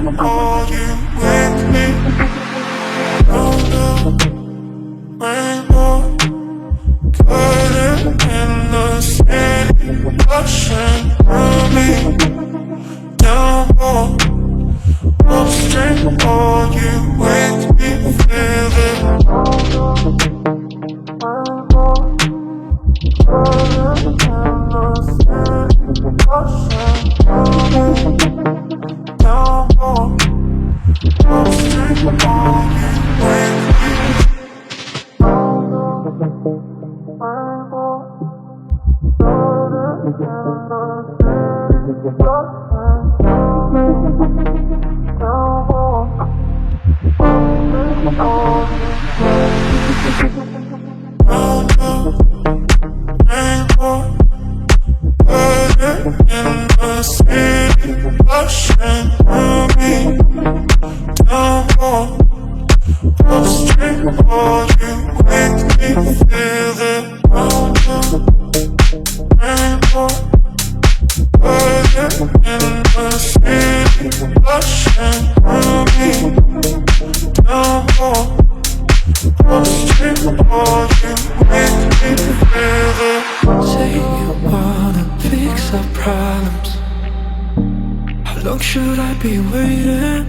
Are you with me? Under rainbow, curtain in the city, rushing through me. Downpour, upstream. Are you with me? Feel it. Say you wanna fix our problems. How long should I be waiting?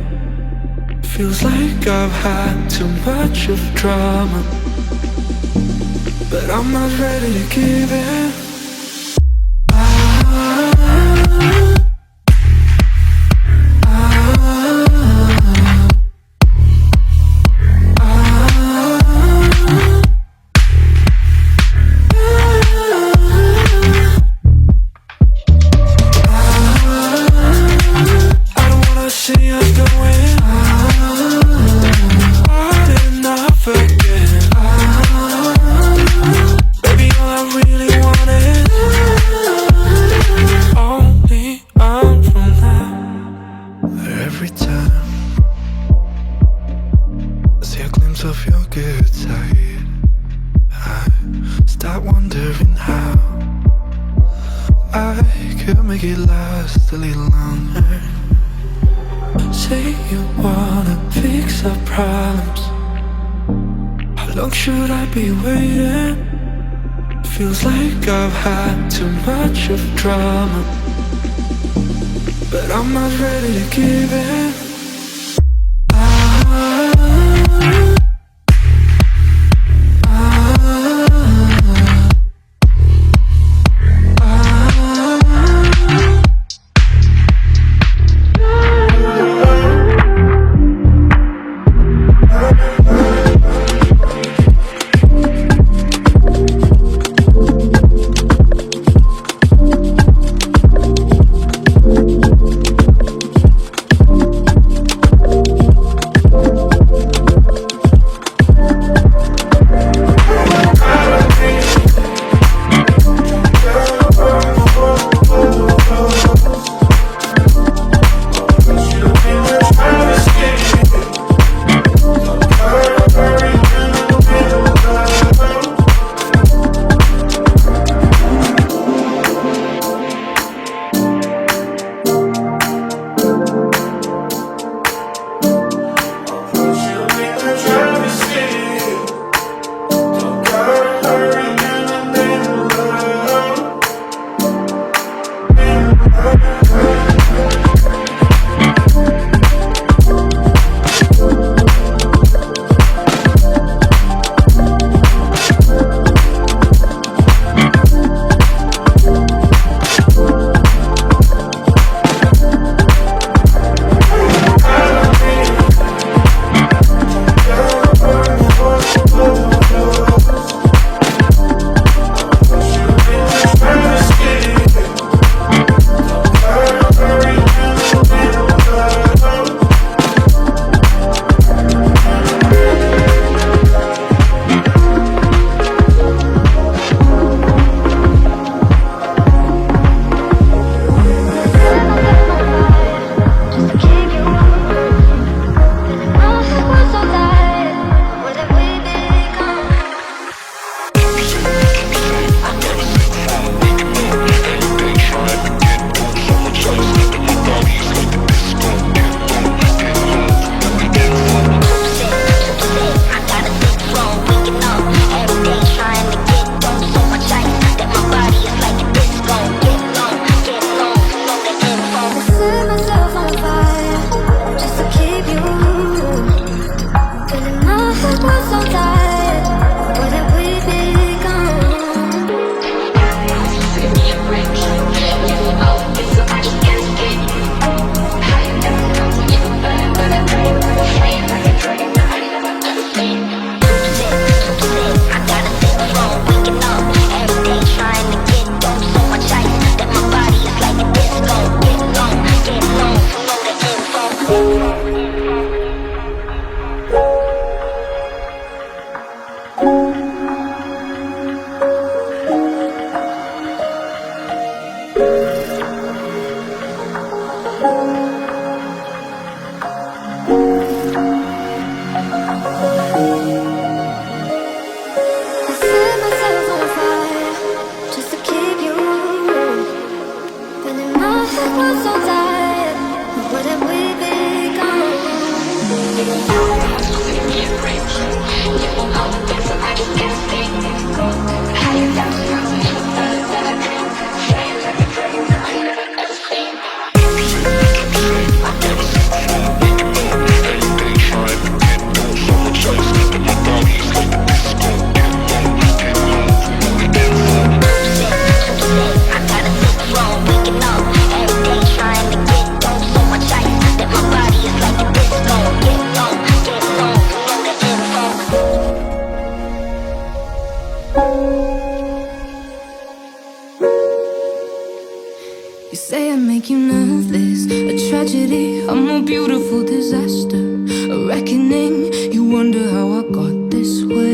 Feels like I've had too much of drama, but I'm not ready to give in. Of your good side, I start wondering how I could make it last a little longer. Say you wanna fix our problems. How long should I be waiting? Feels like I've had too much of drama, but I'm not ready to give in. You say I make you nervous, a tragedy, I'm a beautiful disaster, a reckoning. You wonder how I got this way.